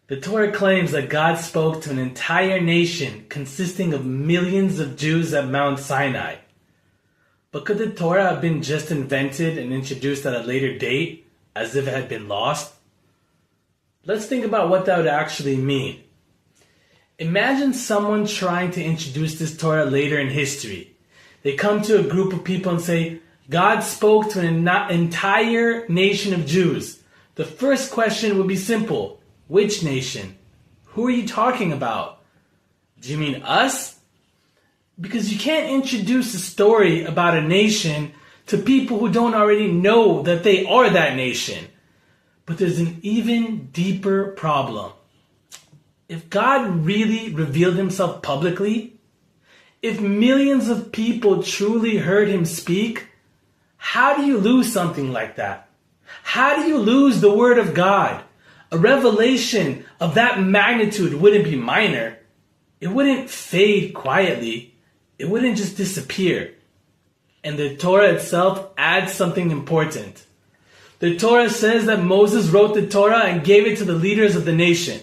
The Torah claims that God spoke to an entire nation consisting of millions of Jews at Mount Sinai. But could the Torah have been just invented and introduced at a later date, as if it had been lost? Let's think about what that would actually mean. Imagine someone trying to introduce this Torah later in history. They come to a group of people and say, God spoke to an entire nation of Jews. The first question would be simple. Which nation? Who are you talking about? Do you mean us? Because you can't introduce a story about a nation to people who don't already know that they are that nation. But there's an even deeper problem. If God really revealed himself publicly, if millions of people truly heard him speak, how do you lose something like that? How do you lose the word of God? A revelation of that magnitude wouldn't be minor. It wouldn't fade quietly. It wouldn't just disappear. And the Torah itself adds something important. The Torah says that Moses wrote the Torah and gave it to the leaders of the nation.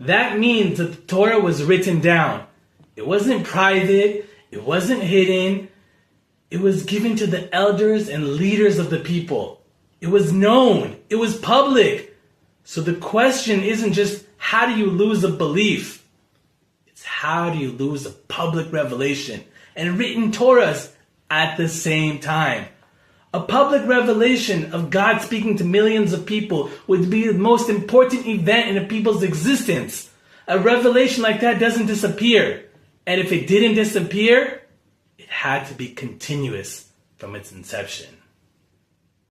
That means that the Torah was written down. It wasn't private. It wasn't hidden. It was given to the elders and leaders of the people. It was known. It was public. So the question isn't just how do you lose a belief? It's how do you lose a public revelation and written Torahs at the same time? A public revelation of God speaking to millions of people would be the most important event in a people's existence. A revelation like that doesn't disappear. And if it didn't disappear, it had to be continuous from its inception.